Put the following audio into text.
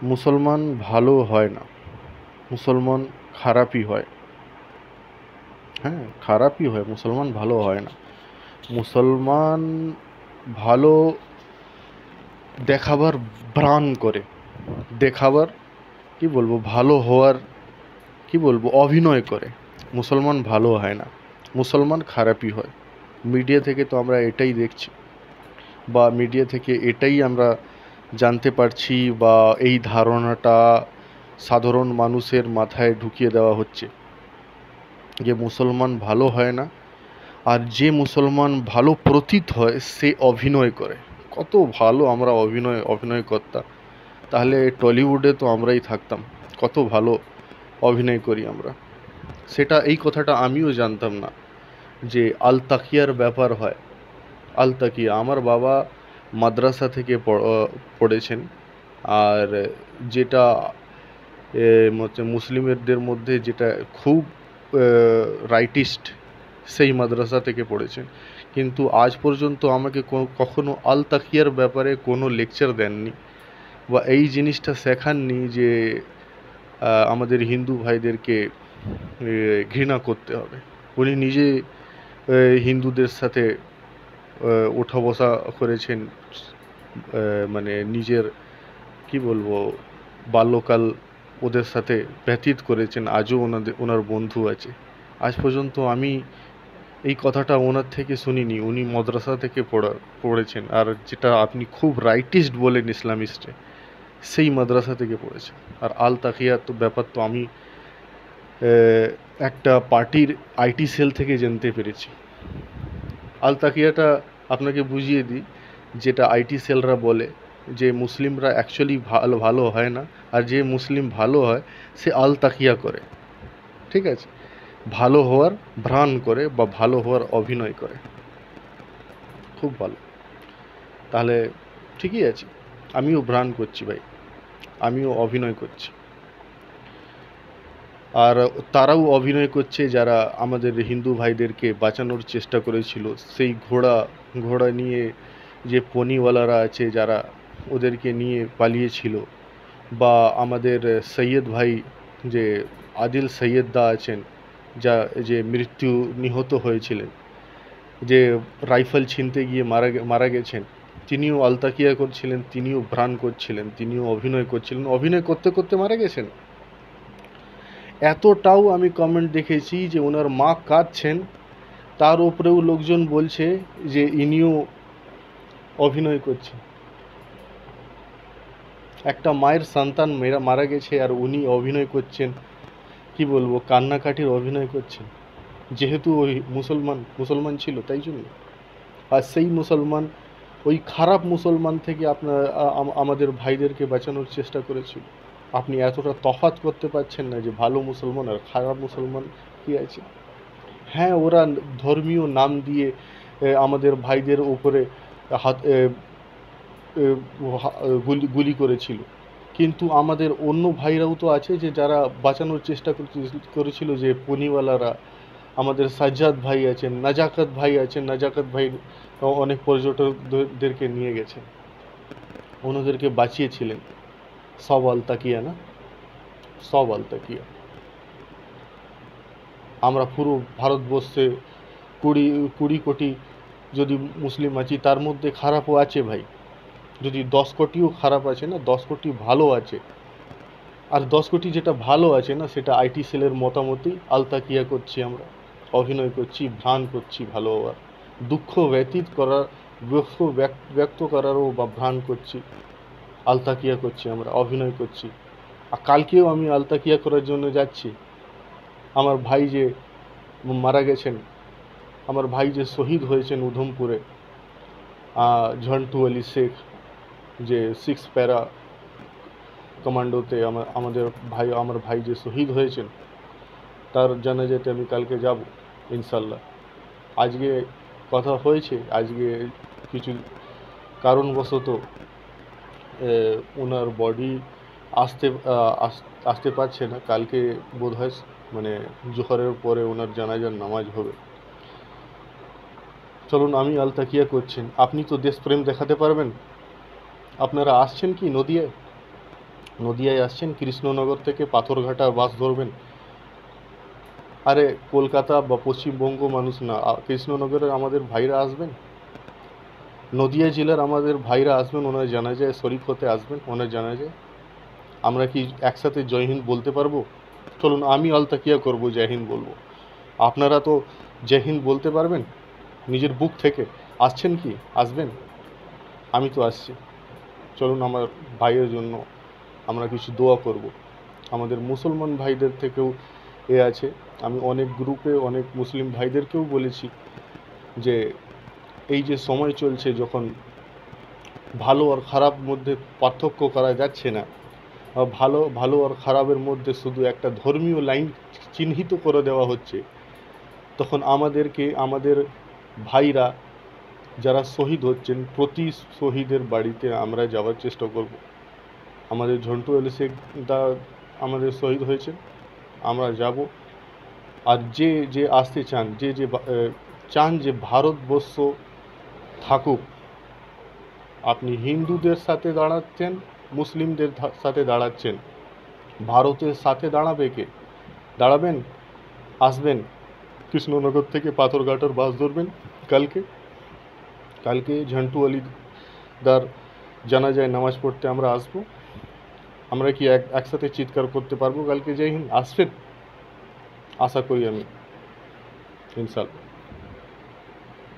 মুসলমান ভালো হয় না, মুসলমান খারাপই হয়। হ্যাঁ, খারাপই হয়, মুসলমান ভালো হয় না। মুসলমান ভালো দেখাবার প্রাণ করে, দেখাবার কি বলবো, ভালো হওয়ার কি বলবো অভিনয় করে। মুসলমান ভালো হয় না, মুসলমান খারাপই হয়। মিডিয়া থেকে তো আমরা এটাই দেখছি, বা মিডিয়া থেকে এটাই আমরা জানতে পারছি, বা এই ধারণাটা সাধারণ মানুষের মাথায় ঢুকিয়ে দেওয়া হচ্ছে যে মুসলমান ভালো হয় না, আর যে মুসলমান ভালো প্রতীত হয় সে অভিনয় করে। কত ভালো আমরা অভিনয় করতাম, তাহলে টলিউডে তো আমরাই থাকতাম। কত ভালো অভিনয় করি আমরা, সেটা এই কথাটা আমিও জানতাম না যে আল তাকিয়ার ব্যাপার হয়। আল তাকিয়া, আমার বাবা মাদ্রাসা থেকে পড়েছেন। আর যেটা মুসলিমদের মধ্যে যেটা খুব রাইটিস্ট, সেই মাদ্রাসা থেকে পড়েছেন। কিন্তু আজ পর্যন্ত আমাকে কখনো আল তাকিয়ার ব্যাপারে কোনো লেকচার দেননি, বা এই জিনিসটা শেখাননি যে আমাদের হিন্দু ভাইদেরকে ঘৃণা করতে হবে। উনি নিজে হিন্দুদের সাথে ওঠা বসা করেছেন, মানে নিজের কি বলবো বাল্যকাল ওদের সাথে ব্যতীত করেছেন। আজও ওনার বন্ধু আছে। আজ পর্যন্ত আমি এই কথাটা ওনার থেকে শুনিনি। উনি মাদ্রাসা থেকে পড়েছেন, আর যেটা আপনি খুব রাইটিস্ট বলেন ইসলামিস্টে, সেই মাদ্রাসা থেকে পড়েছেন। আর আল তাকিয়া তো ব্যাপার তো আমি একটা পার্টির আইটি সেল থেকে জানতে পেরেছি। আল তাকিয়াটা আপনাকে বুঝিয়ে দিই, যেটা আইটি সেলরা বলে যে মুসলিমরা অ্যাকচুয়ালি ভালো হয় না, আর যে মুসলিম ভালো হয় সে আল তাকিয়া করে। ঠিক আছে, ভালো হওয়ার ভ্রাণ করে বা ভালো হওয়ার অভিনয় করে। খুব ভালো। তাহলে ঠিকই আছে, আমিও ভ্রাণ করছি ভাই, আমিও অভিনয় করছি। আর তারাও অভিনয় করছে যারা আমাদের হিন্দু ভাইদেরকে বাঁচানোর চেষ্টা করেছিল। সেই ঘোড়া নিয়ে যে পনিওয়ালারা আছে, যারা ওদেরকে নিয়ে পালিয়েছিল, বা আমাদের সৈয়দ ভাই, যে আদিল সৈয়দ দা আছেন, যে নিহত হয়েছিলেন, যে রাইফেল ছিনতে গিয়ে মারা গেছেন, তিনিও আলতাকিয়া করছিলেন, তিনিও ভ্রাণ করছিলেন, তিনিও অভিনয় করছিলেন, অভিনয় করতে করতে মারা গেছেন। এতটাও আমি কমেন্ট দেখেছি যে ওনার মা কাঁদছেন, তার উপরেও লোকজন বলছে যে ইনিও অভিনয় করছেন। একটা মায়ের সন্তান মারা গেছে আর উনি অভিনয় করছেন, কি বলবো, কান্নাকাটির অভিনয় করছেন, যেহেতু ওই মুসলমান ছিল তাই জন্য। আর সেই মুসলমান, ওই খারাপ মুসলমান থেকে আমাদের ভাইদেরকে বাঁচানোর চেষ্টা করেছিল। আপনি এতটা তফাৎ করতে পারছেন না যে ভালো মুসলমান আর খারাপ মুসলমান কি আছে। হ্যাঁ, ওরা ধর্মীয় নাম দিয়ে আমাদের ভাইদের উপরে হাত গুলি করেছিল, কিন্তু আমাদের অন্য ভাইরাও তো আছে যে যারা বাঁচানোর চেষ্টা করেছিল, যে পনিওয়ালারা, আমাদের সাজ্জাদ ভাই আছেন, নাজাকাত ভাই আছেন। নাজাকাত ভাই অনেক পর্যটকদেরকে নিয়ে গেছেন, ওনাদেরকে বাঁচিয়েছিলেন। সব আলতাকিয়া না, সব আলতাকিয়া। আমরা পুরো ভারতবর্ষে কুড়ি কুড়ি কোটি যদি মুসলিম আছি, তার মধ্যে খারাপও আছে ভাই। যদি 10 কোটিও খারাপ আছে না, 10 কোটি ভালো আছে। আর 10 কোটি যেটা ভালো আছে না, সেটা আইটি সেলের মতামতই আলতাকিয়া করছি আমরা, অভিনয় করছি, ভ্রাণ করছি ভালো হওয়ার। দুঃখ ব্যক্ত করারও বা ভ্রাণ করছি, আলতাকিয়া করছি আমরা, অভিনয় করছি। আর কালকেও আমি আলতাকিয়া করার জন্য যাচ্ছি। আমার ভাই যে মারা গেছেন, আমার ভাই যে শহীদ হয়েছেন উধমপুরে, ঝন্টু আলী শেখ, যে 6 প্যারা কমান্ডোতে আমার ভাই যে শহীদ হয়েছেন, তার জানাজাতে আমি কালকে যাব ইনশাল্লাহ। আজকে কথা হয়েছে, আজকে কিছু কারণবশত ওনার বডি আসতে পারছে না। কালকে বোধহয় মানে জোহরের পরে ওনার জানাজার নামাজ হবে। চলুন, আমি আলতাকিয়া করছেন, আপনি তো দেশপ্রেম দেখাতে পারবেন। আপনারা আসছেন কি নদিয়ায়? নদিয়ায় আসছেন কৃষ্ণনগর থেকে পাথরঘাটা বাস ধরবেন। আরে কলকাতা বা পশ্চিমবঙ্গ মানুষ না, কৃষ্ণনগরের আমাদের ভাইরা আসবেন, নদিয়া জেলার আমাদের ভাইরা আসবেন, ওনার জানাজায় শরিক হতে আসবেন, ওনার জানাজায়। আমরা কি একসাথে জয় হিন্দ বলতে পারবো? চলুন, আমি আলতাকিয়া করব, জয় হিন্দ বলবো। আপনারা তো জয় হিন্দ বলতে পারবেন নিজের বুক থেকে। আসছেন কি? আসবেন? আমি তো আসছি। চলুন আমার ভাইয়ের জন্য আমরা কিছু দোয়া করব। আমাদের মুসলমান ভাইদের থেকেও আছে, আমি অনেক গ্রুপে অনেক মুসলিম ভাইদেরকেও বলেছি যে এই যে সময় চলছে, যখন ভালো আর খারাপ মধ্যে পার্থক্য করা যাচ্ছে না, ভালো ভালো আর খারাপের মধ্যে শুধু একটা ধর্মীয় লাইন চিহ্নিত করে দেওয়া হচ্ছে, তখন আমাদেরকে আমাদের ভাইরা যারা শহীদ হচ্ছেন, প্রতি শহীদের বাড়িতে আমরা যাওয়ার চেষ্টা করব। আমাদের ঝন্টু আলী শেখ দা আমাদের শহীদ হয়েছেন, আমরা যাব। আর যে যে আসতে চান, যে যে চান যে ভারতবর্ষ থাকুক, আপনি হিন্দুদের সাথে দাঁড়াচ্ছেন, মুসলিমদের সাথে দাঁড়াচ্ছেন, ভারতের সাথে দাঁড়াবে কে? দাঁড়াবেন, আসবেন, কৃষ্ণনগর থেকে পাথরঘাটার বাস ধরবেন। কালকে কালকে ঝন্টু আলী দার জানাজায় নামাজ পড়তে আমরা আসব। আমরা কি একসাথে চিৎকার করতে পারবো কালকে জয় হিন্দ? আসবেন, আশা করি আমি, ইনশাল্লাহ।